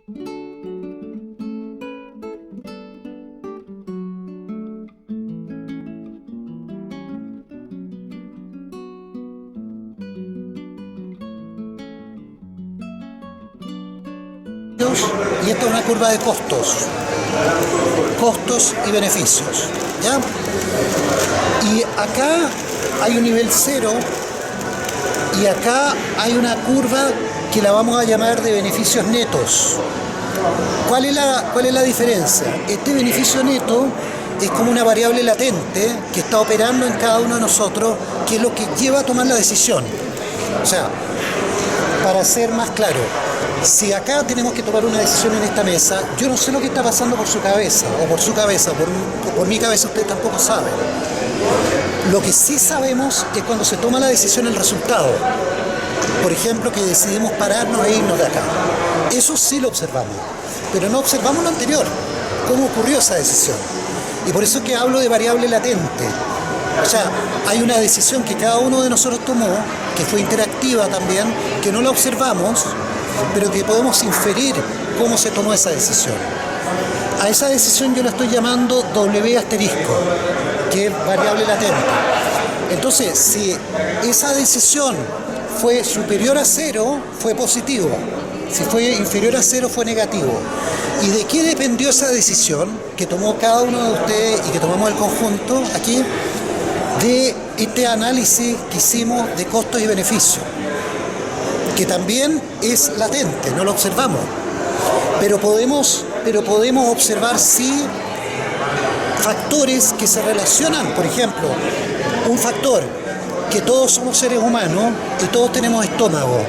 Y esta es una curva de costos y beneficios, ¿ya? Y acá hay un nivel cero y acá hay una curva que la vamos a llamar de beneficios netos. ¿Cuál es la diferencia? Este beneficio neto es como una variable latente que está operando en cada uno de nosotros, que es lo que lleva a tomar la decisión. O sea, para ser más claro, si acá tenemos que tomar una decisión en esta mesa, yo no sé lo que está pasando por su cabeza, o por su cabeza, por mi cabeza ustedes tampoco saben. Lo que sí sabemos es cuando se toma la decisión el resultado. Por ejemplo, que decidimos pararnos e irnos de acá. Eso sí lo observamos, pero no observamos lo anterior, cómo ocurrió esa decisión. Y por eso es que hablo de variable latente. O sea, hay una decisión que cada uno de nosotros tomó, que fue interactiva también, que no la observamos, pero que podemos inferir cómo se tomó esa decisión. A esa decisión yo la estoy llamando W asterisco, que es variable latente. Entonces, si esa decisión fue superior a cero, fue positivo. Si fue inferior a cero, fue negativo. ¿Y de qué dependió esa decisión que tomó cada uno de ustedes y que tomamos el conjunto aquí? De este análisis que hicimos de costos y beneficios, que también es latente, no lo observamos, pero podemos observar sí factores que se relacionan. Por ejemplo, un factor, que todos somos seres humanos y todos tenemos estómago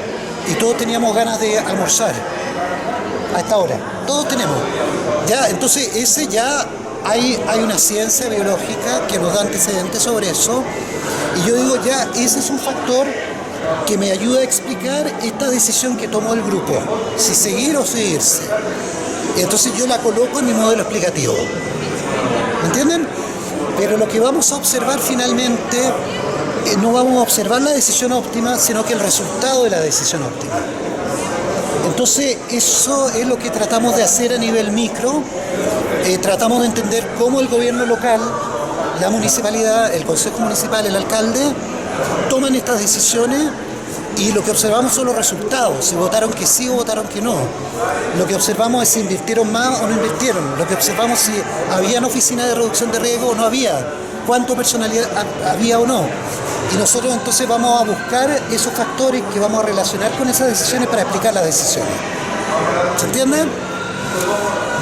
y todos teníamos ganas de almorzar a esta hora, todos tenemos, ya, entonces ese ya hay una ciencia biológica que nos da antecedentes sobre eso, y yo digo, ya, ese es un factor que me ayuda a explicar esta decisión que tomó el grupo, si seguir o seguirse. Entonces yo la coloco en mi modelo explicativo. ¿Me entienden? Pero lo que vamos a observar finalmente, no vamos a observar la decisión óptima, sino que el resultado de la decisión óptima. Entonces eso es lo que tratamos de hacer a nivel micro. Tratamos de entender cómo el gobierno local, la municipalidad, el consejo municipal, el alcalde, toman estas decisiones, y lo que observamos son los resultados, si votaron que sí o votaron que no. Lo que observamos es si invirtieron más o no invirtieron. Lo que observamos es si habían oficinas de reducción de riesgo o no había, cuánto personal había o no. Y nosotros entonces vamos a buscar esos factores que vamos a relacionar con esas decisiones para explicar las decisiones. ¿Se entiende?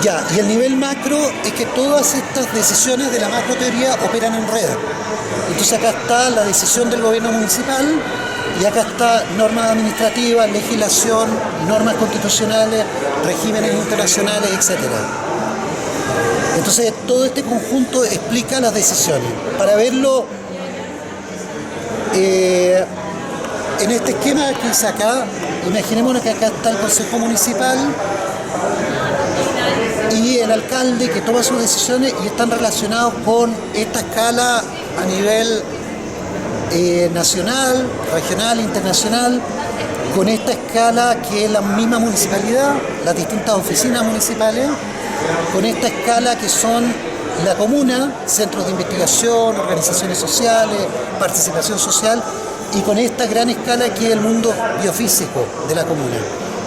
Ya, y el nivel macro es que todas estas decisiones de la macro teoría operan en red. Entonces acá está la decisión del gobierno municipal, y acá está normas administrativas, legislación, normas constitucionales, regímenes internacionales, etc. Entonces todo este conjunto explica las decisiones. Para verlo en este esquema que hice acá, imaginémonos que acá está el consejo municipal y el alcalde que toma sus decisiones, y están relacionados con esta escala a nivel nacional, regional, internacional, con esta escala que es la misma municipalidad, las distintas oficinas municipales, con esta escala que son la comuna, centros de investigación, organizaciones sociales, participación social, y con esta gran escala que es el mundo biofísico de la comuna.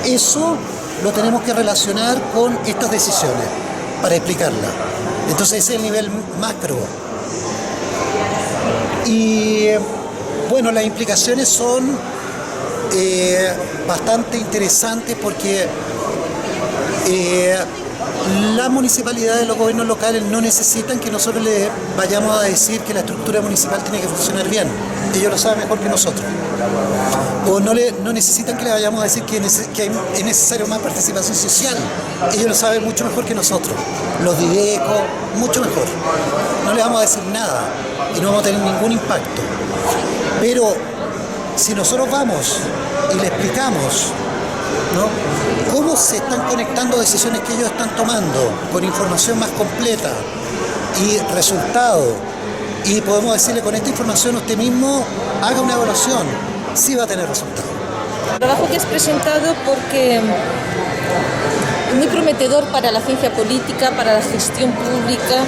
Eso lo tenemos que relacionar con estas decisiones para explicarla. Entonces ese es el nivel macro. Y bueno, las implicaciones son bastante interesantes, porque las municipalidades y los gobiernos locales no necesitan que nosotros les vayamos a decir que la estructura municipal tiene que funcionar bien. Ellos lo saben mejor que nosotros. O no necesitan que les vayamos a decir que es necesario más participación social. Ellos lo saben mucho mejor que nosotros. Los Dideco, mucho mejor. No les vamos a decir nada y no vamos a tener ningún impacto. Pero si nosotros vamos y le explicamos, ¿no?, cómo se están conectando decisiones que ellos están tomando con información más completa y resultado, y podemos decirle, con esta información usted mismo haga una evaluación, sí va a tener resultado. El trabajo que has presentado, porque prometedor para la ciencia política, para la gestión pública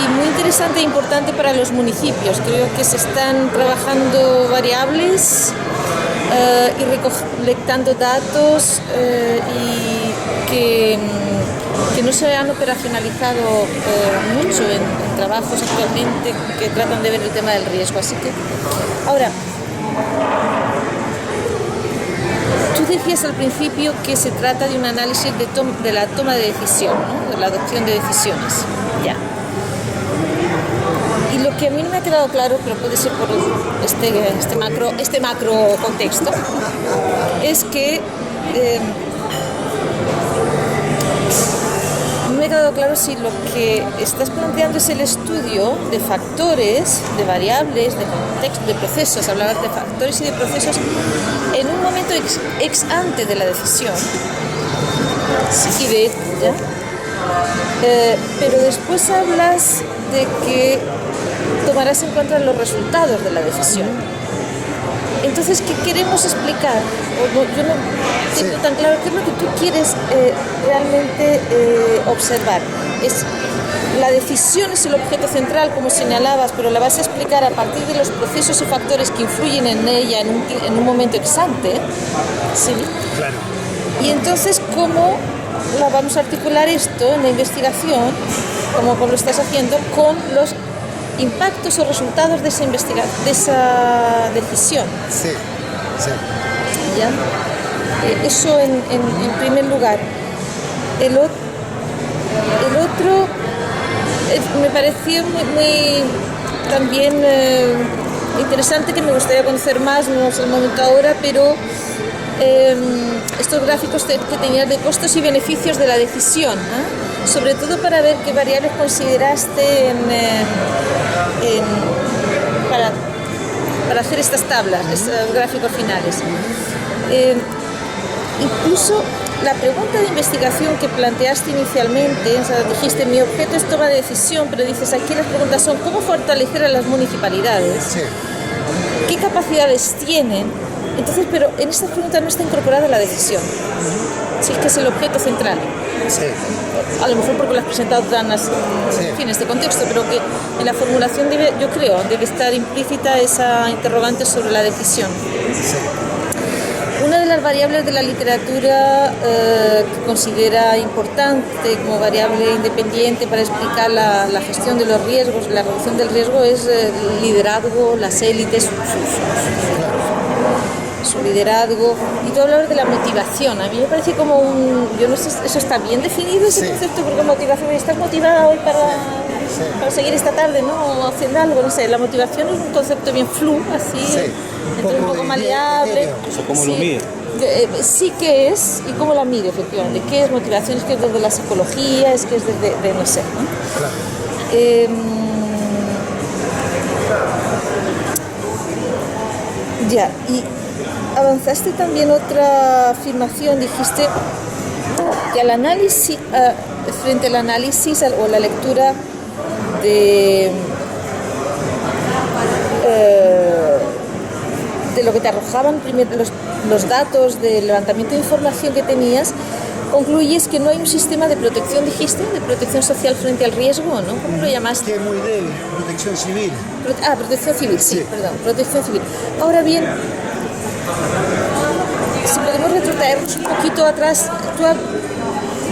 y muy interesante e importante para los municipios. Creo que se están trabajando variables y recolectando datos y que no se han operacionalizado mucho en trabajos actualmente que tratan de ver el tema del riesgo. Así que, ahora, tú decías al principio que se trata de un análisis de la toma de decisión, ¿no? De la adopción de decisiones. Ya. Y lo que a mí no me ha quedado claro, pero puede ser por este macro contexto, es que no me ha quedado claro si lo que estás planteando es el estudio de factores, de variables, de contexto, de procesos, hablabas de factores y de procesos en un momento ex ante de la decisión. Sí, de ¿ya? Pero después hablas de que tomarás en cuenta los resultados de la decisión. Entonces, ¿qué queremos explicar? Yo no tengo tan claro qué es lo que tú quieres realmente observar. La decisión es el objeto central, como señalabas, pero la vas a explicar a partir de los procesos y factores que influyen en ella en un momento ex ante. ¿Sí? Claro. Y entonces, ¿cómo la vamos a articular esto en la investigación, como lo estás haciendo, con los impactos o resultados de esa decisión? Sí, sí. ¿Ya? Eso en primer lugar. El otro me pareció muy también interesante, que me gustaría conocer más, no es el momento ahora, pero estos gráficos que tenías de costos y beneficios de la decisión, ¿eh? Sobre todo para ver qué variables consideraste para hacer estas tablas, estos gráficos finales. Incluso la pregunta de investigación que planteaste inicialmente, o sea, dijiste, mi objeto es toma de decisión, pero dices, aquí las preguntas son, ¿cómo fortalecer a las municipalidades? Sí. ¿Qué capacidades tienen? Entonces, pero en esta pregunta no está incorporada la decisión, sí, que es el objeto central. Sí. A lo mejor porque lo has presentado tan así, en fin, este contexto, pero que en la formulación yo creo, debe estar implícita esa interrogante sobre la decisión. Sí. Una de las variables de la literatura que considera importante como variable independiente para explicar la gestión de los riesgos, la reducción del riesgo, es el liderazgo, las élites, su liderazgo. Y tú hablabas de la motivación. A mí me parece como yo no sé, ¿eso está bien definido, ese concepto? Porque motivación, ¿estás motivada hoy para seguir esta tarde, ¿no? O haciendo algo, no sé. La motivación es un concepto bien flu, así, entonces un poco maleable. ¿Cómo lo mide? Sí, ¿qué es? ¿Y cómo la mide, efectivamente? ¿Qué es motivación? ¿Es que es desde la psicología? ¿Es que es desde no sé, ¿no? Claro. Ya, y avanzaste también otra afirmación, dijiste que al análisis, frente al análisis o la lectura de lo que te arrojaban primero los datos del levantamiento de información que tenías, concluyes que no hay un sistema de protección, dijiste, de protección social frente al riesgo, ¿no? ¿Cómo lo llamaste? Que es muy débil, protección civil. Protección civil, sí, perdón, protección civil. Ahora bien, si podemos retrotraernos un poquito atrás,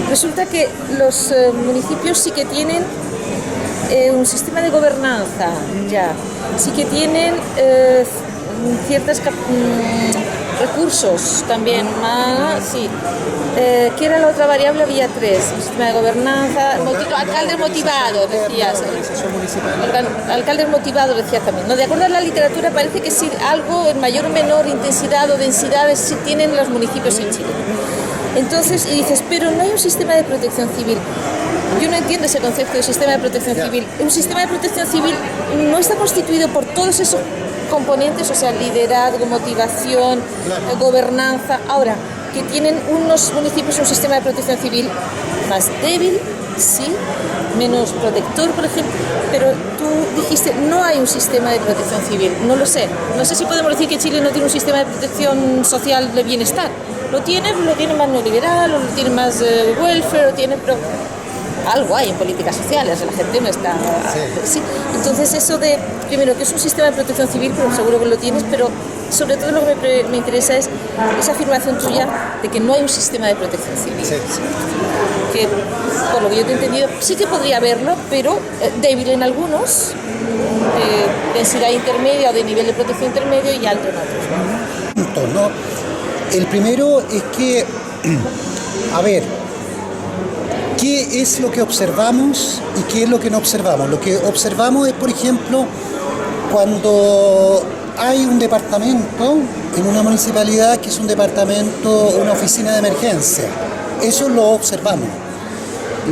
resulta que los municipios sí que tienen un sistema de gobernanza, ya, sí que tienen ciertos recursos también, sí. ¿Qué era la otra variable? Había tres: el sistema de gobernanza, alcaldes motivados, decías. Alcaldes motivados, decías también. ¿No? De acuerdo a la literatura, parece que sí, algo en mayor o menor intensidad o densidades sí tienen los municipios en Chile. Entonces, y dices, pero no hay un sistema de protección civil. Yo no entiendo ese concepto de sistema de protección civil. Un sistema de protección civil no está constituido por todos esos componentes, o sea, liderazgo, motivación, gobernanza. Ahora, que tienen unos municipios un sistema de protección civil más débil, sí, menos protector, por ejemplo, pero tú dijiste, no hay un sistema de protección civil. No lo sé. No sé si podemos decir que Chile no tiene un sistema de protección social de bienestar. lo tiene más neoliberal, o lo tiene más welfare, o tiene... Pero algo hay en políticas sociales, la gente no está... Sí. Entonces eso de, primero, que es un sistema de protección civil, pero seguro que lo tienes, pero sobre todo lo que me interesa es esa afirmación tuya de que no hay un sistema de protección civil. Sí. Que, por lo que yo te he entendido, sí que podría haberlo, pero débil en algunos, de densidad intermedia o de nivel de protección intermedio y alto en otros. ¿No? El primero es que, a ver, ¿qué es lo que observamos y qué es lo que no observamos? Lo que observamos es, por ejemplo, cuando hay un departamento en una municipalidad que es un departamento, una oficina de emergencia. Eso lo observamos.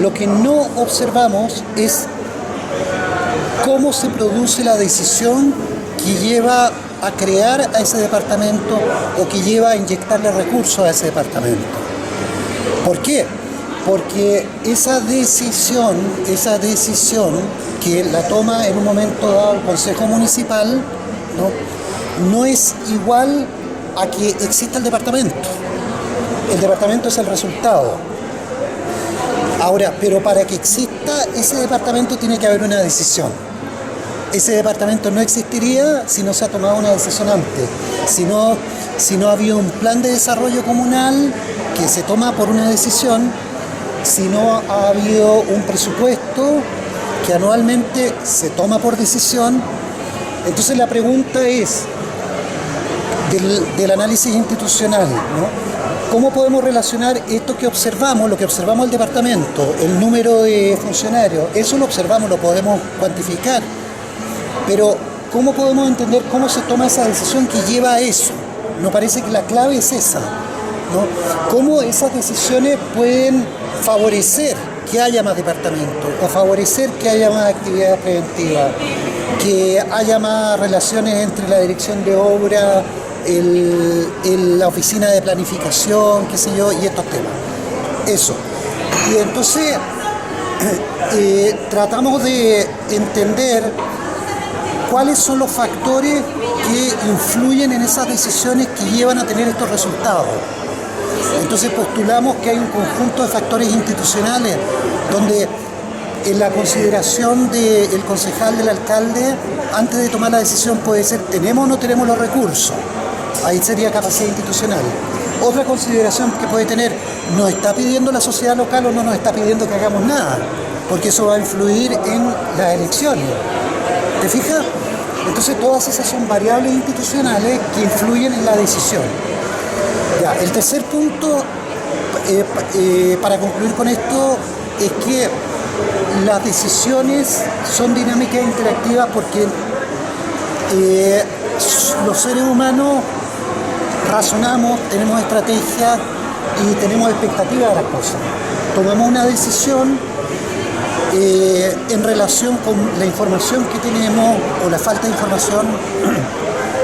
Lo que no observamos es cómo se produce la decisión que lleva a crear a ese departamento o que lleva a inyectarle recursos a ese departamento. ¿Por qué? Porque esa decisión que la toma en un momento dado el Consejo Municipal, no es igual a que exista el departamento. El departamento es el resultado. Ahora, pero para que exista ese departamento tiene que haber una decisión. Ese departamento no existiría si no se ha tomado una decisión antes, si no ha habido un plan de desarrollo comunal que se toma por una decisión, si no ha habido un presupuesto que anualmente se toma por decisión. Entonces la pregunta es del análisis institucional, ¿no? ¿Cómo podemos relacionar esto que observamos, lo que observamos el departamento, el número de funcionarios? Eso lo observamos, lo podemos cuantificar. Pero ¿cómo podemos entender cómo se toma esa decisión que lleva a eso? Nos parece que la clave es esa, ¿no? ¿Cómo esas decisiones pueden favorecer que haya más departamentos o favorecer que haya más actividades preventivas, que haya más relaciones entre la dirección de obra, la oficina de planificación, qué sé yo, y estos temas? Eso. Y entonces tratamos de entender cuáles son los factores que influyen en esas decisiones que llevan a tener estos resultados. Entonces postulamos que hay un conjunto de factores institucionales donde en la consideración del concejal, del alcalde, antes de tomar la decisión puede ser: ¿tenemos o no tenemos los recursos? Ahí sería capacidad institucional. Otra consideración que puede tener: ¿nos está pidiendo la sociedad local o no nos está pidiendo que hagamos nada? Porque eso va a influir en las elecciones. ¿Te fijas? Entonces todas esas son variables institucionales que influyen en la decisión. Ya, el tercer punto, para concluir con esto, es que las decisiones son dinámicas e interactivas porque los seres humanos razonamos, tenemos estrategias y tenemos expectativas de las cosas. Tomamos una decisión en relación con la información que tenemos o la falta de información,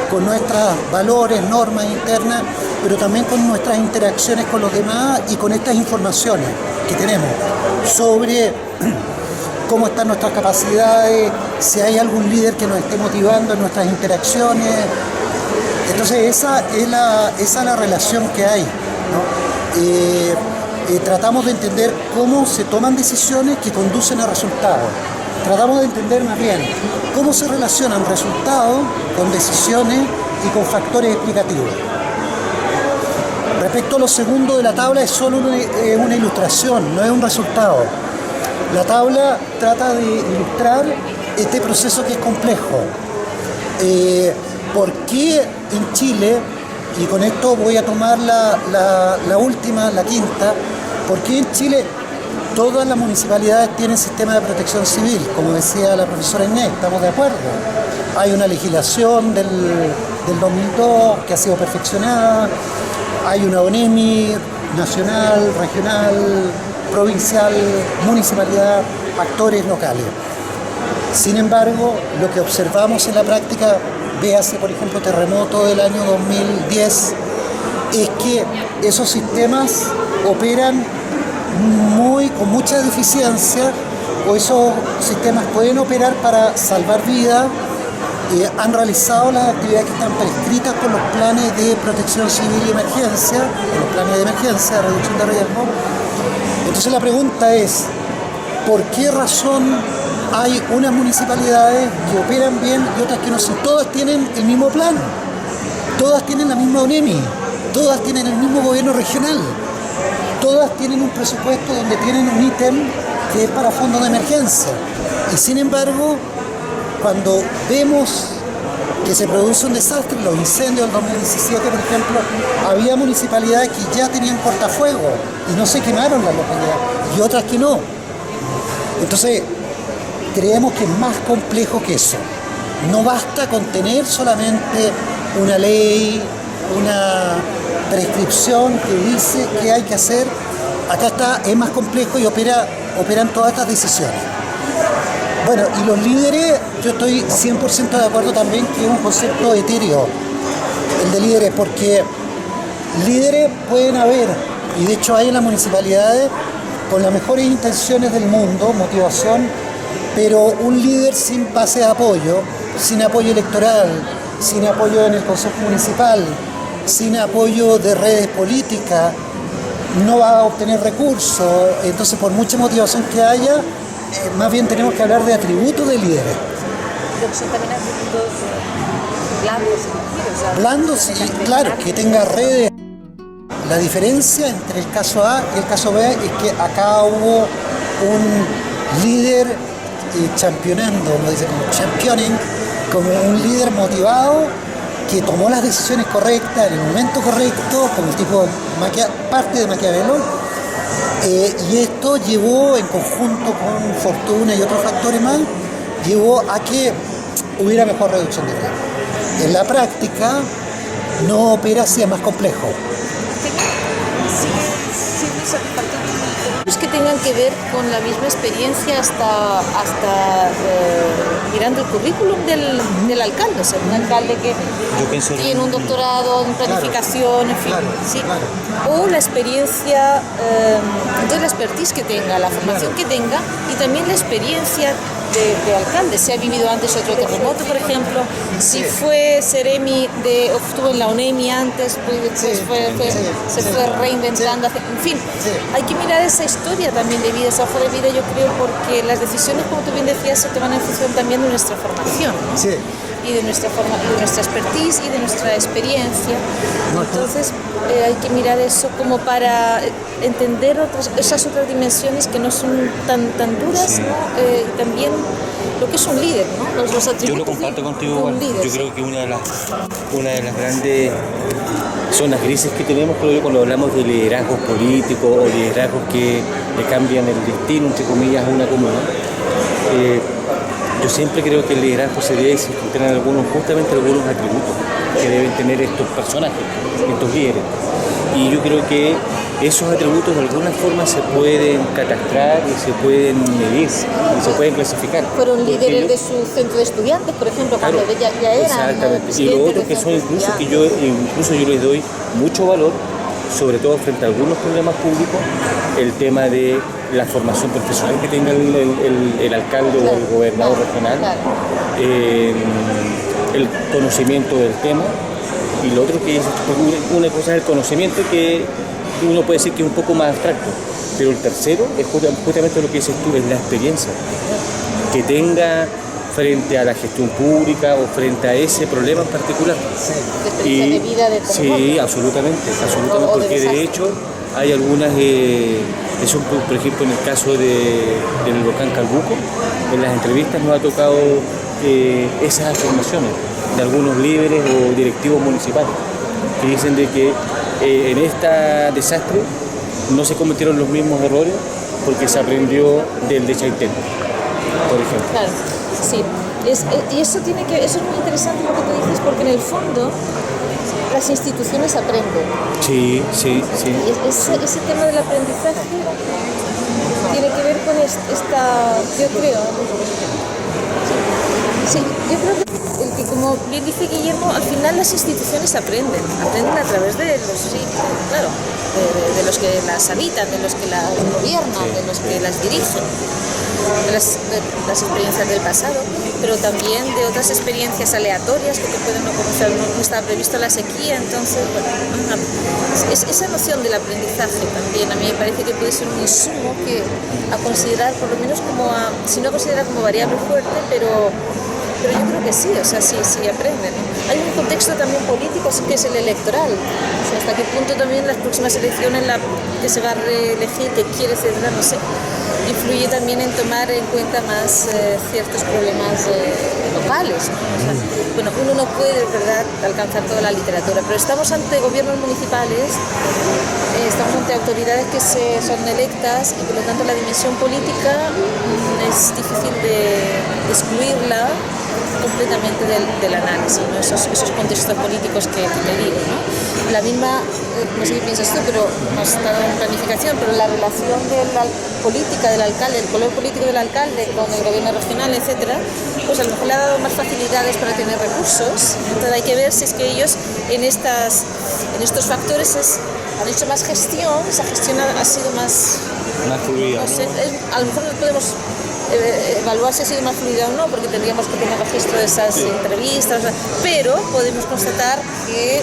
con nuestros valores, normas internas, pero también con nuestras interacciones con los demás y con estas informaciones que tenemos sobre cómo están nuestras capacidades, si hay algún líder que nos esté motivando en nuestras interacciones. Entonces esa es la relación que hay, ¿no? Tratamos de entender cómo se toman decisiones que conducen a resultados. Tratamos de entender más bien cómo se relacionan resultados con decisiones y con factores explicativos. Respecto a lo segundo de la tabla, es solo una ilustración, no es un resultado. La tabla trata de ilustrar este proceso que es complejo. ¿Por qué en Chile, y con esto voy a tomar la última, la quinta, por qué en Chile todas las municipalidades tienen sistema de protección civil? Como decía la profesora Inés, estamos de acuerdo. Hay una legislación del 2002 que ha sido perfeccionada, hay una ONEMI nacional, regional, provincial, municipalidad, actores locales. Sin embargo, lo que observamos en la práctica, véase por ejemplo terremoto del año 2010, es que esos sistemas operan con mucha deficiencia, o esos sistemas pueden operar para salvar vidas, han realizado las actividades que están prescritas por los planes de protección civil y emergencia, por los planes de emergencia, de reducción de riesgo. Entonces la pregunta es, ¿por qué razón hay unas municipalidades que operan bien y otras que no? Si todas tienen el mismo plan, todas tienen la misma ONEMI, todas tienen el mismo gobierno regional, todas tienen un presupuesto donde tienen un ítem que es para fondos de emergencia. Y sin embargo, cuando vemos que se produce un desastre, los incendios del 2017, por ejemplo, había municipalidades que ya tenían cortafuegos y no se quemaron las localidades, y otras que no. Entonces, creemos que es más complejo que eso. No basta con tener solamente una ley, una prescripción que dice qué hay que hacer. Acá es más complejo y operan todas estas decisiones. Bueno, y los líderes, yo estoy 100% de acuerdo también que es un concepto etéreo, el de líderes, porque líderes pueden haber, y de hecho hay en las municipalidades con las mejores intenciones del mundo, motivación, pero un líder sin base de apoyo, sin apoyo electoral, sin apoyo en el consejo municipal, sin apoyo de redes políticas, no va a obtener recursos. Entonces, por mucha motivación que haya, más bien tenemos que hablar de atributos de líderes. Pero son también atributos blandos, Blandos y, claro, que tenga redes. La diferencia entre el caso A y el caso B es que acá hubo un líder championando, como dice, como championing, como un líder motivado que tomó las decisiones correctas en el momento correcto, como el tipo parte de Maquiavelo. Y esto llevó, en conjunto con fortuna y otros factores más, llevó a que hubiera mejor reducción de riesgo. En la práctica no opera así, es más complejo. Es que tengan que ver con la misma experiencia hasta mirando el currículum del alcalde, o sea, un alcalde que tiene un doctorado en planificación, en fin, sí. O la experiencia, entonces la expertise que tenga, la formación que tenga y también la experiencia de alcalde, si ha vivido antes otro terremoto, por ejemplo, si fue Seremi o estuvo en la ONEMI antes, pues después se fue reinventando, en fin, hay que mirar esa historia también de vida, esa hoja de vida, yo creo, porque las decisiones, como tú bien decías, se toman en función también de nuestra formación, ¿no? Sí. Y de nuestra expertise y de nuestra experiencia. Entonces hay que mirar eso como para entender esas otras dimensiones que no son tan duras, ¿no? Y también lo que es un líder, ¿no? Los atributos. Yo lo comparto contigo, igual. Yo creo que una de las grandes zonas grises que tenemos, creo yo, cuando hablamos de liderazgos políticos o liderazgos que le cambian el destino, entre comillas, a una comuna. Yo siempre creo que el liderazgo se debe sustentar en justamente algunos atributos que deben tener estos personajes, estos líderes. Y yo creo que esos atributos de alguna forma se pueden catastrar y se pueden medir y se pueden clasificar. Fueron líderes de su centro de estudiantes, por ejemplo, cuando ya eran. Exactamente. Y lo otro que son incluso que yo les doy mucho valor, sobre todo frente a algunos problemas públicos, el tema de la formación profesional que tenga el alcalde o el gobernador regional, el conocimiento del tema, y lo otro que es una cosa es el conocimiento que uno puede decir que es un poco más abstracto, pero el tercero es justamente lo que dices tú, es la experiencia que tenga frente a la gestión pública o frente a ese problema en particular. Sí, de vida de terremoto. Sí, absolutamente, porque de hecho hay algunas, eso por ejemplo en el caso del volcán Calbuco, en las entrevistas nos ha tocado esas afirmaciones de algunos líderes o directivos municipales que dicen de que en este desastre no se cometieron los mismos errores porque se aprendió del de Chaitén, por ejemplo. Claro, sí. Y eso es muy interesante lo que tú dices, porque en el fondo las instituciones aprenden. Sí. Y ese tema del aprendizaje tiene que ver con yo creo. Sí, yo creo que como bien dice Guillermo, al final las instituciones aprenden a través de los siglos, claro. de los que las habitan, de los que las gobiernan, de los que las dirigen, de las experiencias del pasado, pero también de otras experiencias aleatorias que te pueden no conocer, no estaba previsto la sequía. Entonces, bueno, esa noción del aprendizaje también a mí me parece que puede ser un insumo que a considerar, por lo menos como si no considerar como variable fuerte, pero yo creo que sí, o sea, sí aprenden. Hay un contexto también político que es el electoral, o sea, hasta qué punto también las próximas elecciones que se va a reelegir, que quiere ceder, no sé, influye también en tomar en cuenta más ciertos problemas locales, ¿no? O sea, bueno, uno no puede, ¿verdad?, alcanzar toda la literatura, pero estamos ante gobiernos municipales, estamos ante autoridades que son electas y por lo tanto la dimensión política es difícil de excluirla completamente del análisis, ¿no? Esos contextos políticos que te digo, ¿no? La misma, no sé qué piensas tú, pero no está en planificación, pero la relación de la política del alcalde, el color político del alcalde con el gobierno regional, etcétera, pues a lo mejor le ha dado más facilidades para tener recursos. Entonces hay que ver si es que ellos en estos factores han hecho más gestión, esa gestión ha sido más fluida, no sé, a lo mejor no podemos evaluar si ha sido más fluida o no, porque tendríamos que tener registro de esas entrevistas, o sea, pero podemos constatar que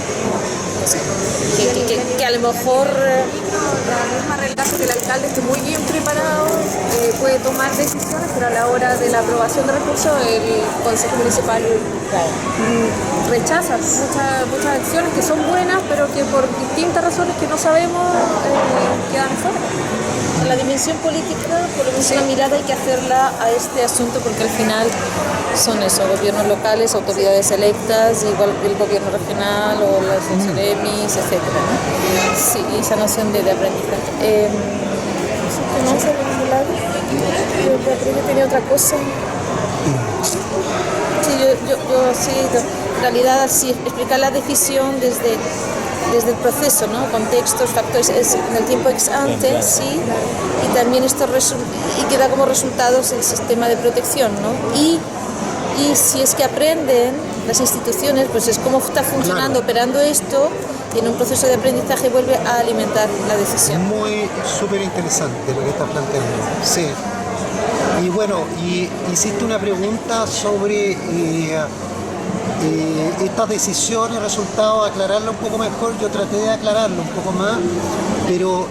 a lo mejor la misma relación que el alcalde esté muy bien preparado, puede tomar decisiones, pero a la hora de la aprobación de recursos el Consejo Municipal rechaza muchas acciones que son buenas, pero que por distintas razones que no sabemos quedan fuera. La dimensión política, por lo menos una mirada hay que hacerla a este asunto, porque al final son eso, gobiernos locales, autoridades electas, igual que el gobierno regional o las CEREMIS, etcétera, ¿no? Sí, esa noción de aprendizaje. ¿Qué más habíamos hablado? Yo creo que tenía otra cosa. Sí, yo sí, en realidad sí, explicar la decisión desde el proceso, ¿no? Contextos, factores, en el tiempo ex ante, sí, y también y que da como resultados el sistema de protección, ¿no? Y si es que aprenden las instituciones, pues es cómo está funcionando, operando esto, y en un proceso de aprendizaje vuelve a alimentar la decisión. Muy súper interesante lo que estás planteando. Sí. Y bueno, hiciste una pregunta sobre estas decisiones, resultados, aclararlo un poco mejor. Yo traté de aclararlo un poco más, pero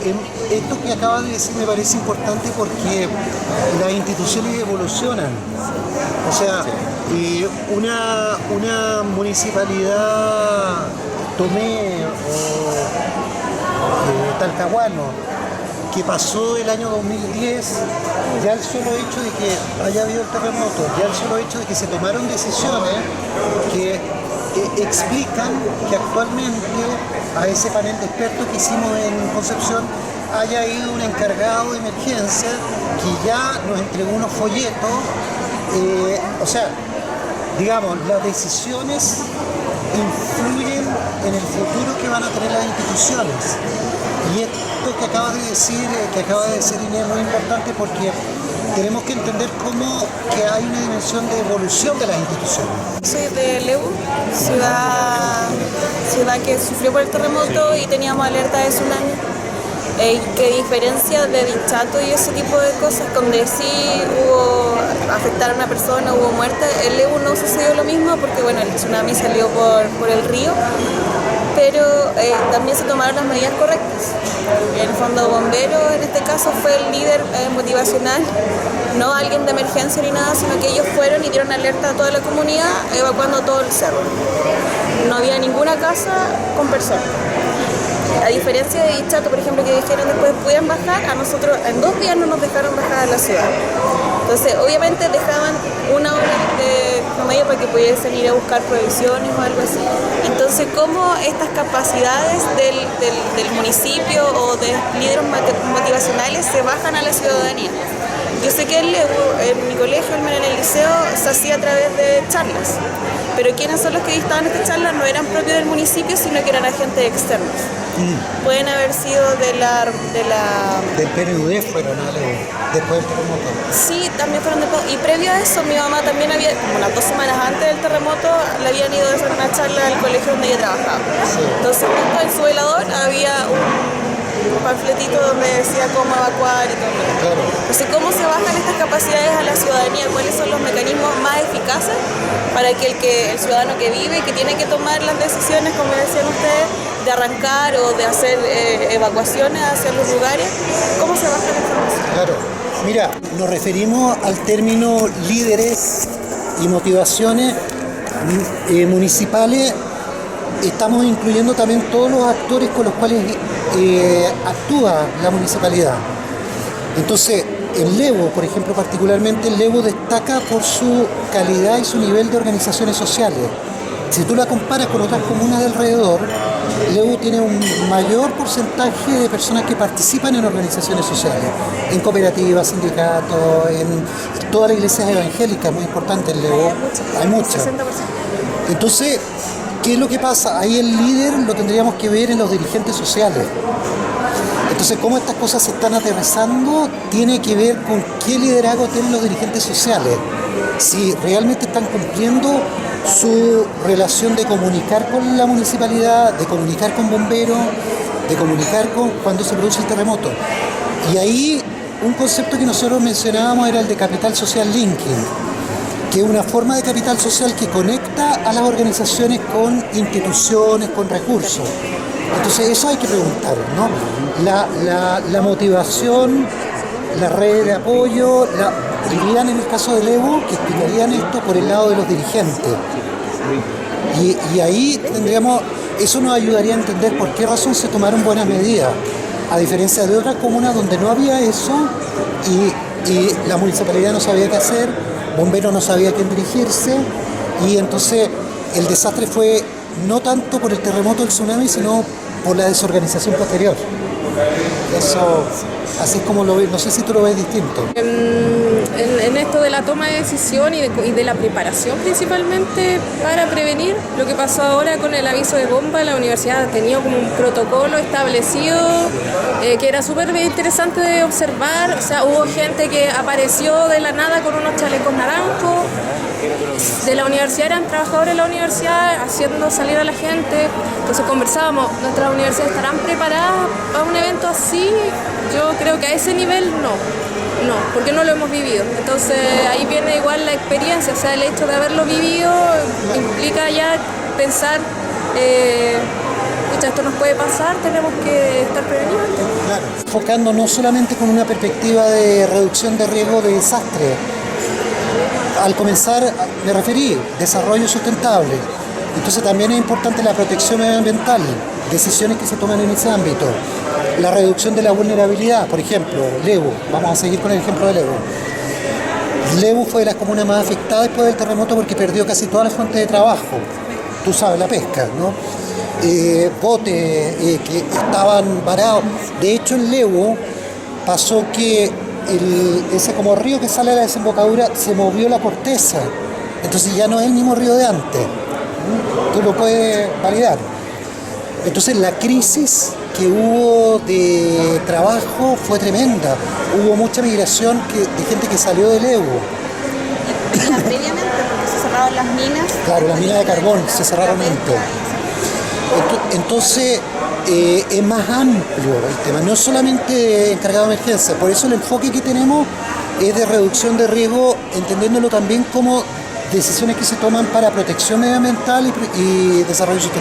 esto que acabas de decir me parece importante porque las instituciones evolucionan. O sea, una municipalidad Tomé o Talcahuano que pasó el año 2010, ya el solo hecho de que haya habido el terremoto, ya el solo hecho de que se tomaron decisiones que explican que actualmente a ese panel de expertos que hicimos en Concepción haya ido un encargado de emergencia que ya nos entregó unos folletos, o sea, digamos, las decisiones influyen en el futuro que van a tener las instituciones. Y esto que acaba de decir Inés, es muy importante porque tenemos que entender cómo que hay una dimensión de evolución de las instituciones. Soy de Leu, ciudad que sufrió por el terremoto y teníamos alerta de tsunami. Que a diferencia de Dichato y ese tipo de cosas, donde sí hubo afectar a una persona, hubo muerte, en Leu no sucedió lo mismo porque bueno, el tsunami salió por el río, pero también se tomaron las medidas correctas. En el fondo bombero en este caso fue el líder motivacional, no alguien de emergencia ni nada, sino que ellos fueron y dieron alerta a toda la comunidad evacuando todo el cerro. No había ninguna casa con personas. A diferencia de Dichato, por ejemplo, que dijeron después podían bajar, a nosotros en 2 días no nos dejaron bajar a la ciudad. Entonces, obviamente dejaban 1 hora de promedio para que pudiesen ir a buscar provisiones o algo así. Entonces, ¿cómo estas capacidades del municipio o de líderes motivacionales se bajan a la ciudadanía? Yo sé que en mi colegio, en el liceo, se hacía a través de charlas, pero quienes son los que dictaban estas charlas no eran propios del municipio, sino que eran agentes externos. Pueden haber sido Del PNUD fueron después del terremoto. Sí, también fueron y previo a eso mi mamá también había, como las 2 semanas antes del terremoto, le habían ido a hacer una charla al colegio donde ella trabajaba. Sí. Entonces justo en su velador había un panfletito donde decía cómo evacuar y todo. Claro. Entonces, ¿cómo se bajan estas capacidades a la ciudadanía? ¿Cuáles son los mecanismos más eficaces para que el ciudadano que vive y que tiene que tomar las decisiones, como decían ustedes, de arrancar o de hacer evacuaciones hacia los lugares? ¿Cómo se baja la información? Claro. Mira, nos referimos al término líderes y motivaciones municipales. Estamos incluyendo también todos los actores con los cuales actúa la municipalidad. Entonces, el Levo, por ejemplo, particularmente el Levo destaca por su calidad y su nivel de organizaciones sociales. Si tú la comparas con otras comunas de alrededor, Levo tiene un mayor porcentaje de personas que participan en organizaciones sociales, en cooperativas, sindicatos, en todas las iglesias evangélicas, muy importante en Levo. Hay muchas. 60%. Entonces, ¿qué es lo que pasa? Ahí el líder lo tendríamos que ver en los dirigentes sociales. Entonces, cómo estas cosas se están aterrizando tiene que ver con qué liderazgo tienen los dirigentes sociales. Si realmente están cumpliendo su relación de comunicar con la municipalidad, de comunicar con bomberos, de comunicar con cuando se produce el terremoto. Y ahí un concepto que nosotros mencionábamos era el de capital social linking, que es una forma de capital social que conecta a las organizaciones con instituciones, con recursos. Entonces eso hay que preguntar, ¿no? La motivación, las redes de apoyo, irían en el caso del Evo, que explicarían esto por el lado de los dirigentes. Y ahí eso nos ayudaría a entender por qué razón se tomaron buenas medidas, a diferencia de otras comunas donde no había eso y la municipalidad no sabía qué hacer, bomberos no sabía a quién dirigirse, y entonces el desastre fue no tanto por el terremoto, el tsunami, sino por la desorganización posterior. Eso, así es como lo ves, no sé si tú lo ves distinto. En esto de la toma de decisión y de la preparación principalmente para prevenir, lo que pasó ahora con el aviso de bomba, la universidad ha tenido como un protocolo establecido que era súper interesante de observar. O sea, hubo gente que apareció de la nada con unos chalecos naranjos. De la universidad, eran trabajadores de la universidad haciendo salir a la gente. Entonces conversábamos, ¿nuestras universidades estarán preparadas para un evento así? Yo creo que a ese nivel no, porque no lo hemos vivido. Entonces ahí viene igual la experiencia, o sea, el hecho de haberlo vivido implica ya pensar, esto nos puede pasar, tenemos que estar prevenidos. Claro, enfocando no solamente con una perspectiva de reducción de riesgo de desastre. Al comenzar, me referí, desarrollo sustentable. Entonces también es importante la protección medioambiental, decisiones que se toman en ese ámbito. La reducción de la vulnerabilidad, por ejemplo, Levo, vamos a seguir con el ejemplo de Levo. Levo fue de las comunas más afectadas después del terremoto porque perdió casi todas las fuentes de trabajo. Tú sabes, la pesca, ¿no? Botes que estaban varados. De hecho, en Levo pasó que ese como río que sale a la desembocadura se movió la corteza, entonces ya no es el mismo río de antes. Tú lo puedes validar. Entonces la crisis que hubo de trabajo fue tremenda, hubo mucha migración de gente que salió del Evo. Previamente, porque se cerraron las minas. Claro, las minas de carbón se cerraron antes. Entonces es más amplio el tema, no solamente encargado de emergencia, por eso el enfoque que tenemos es de reducción de riesgo, entendiéndolo también como decisiones que se toman para protección medioambiental y desarrollo sustentable.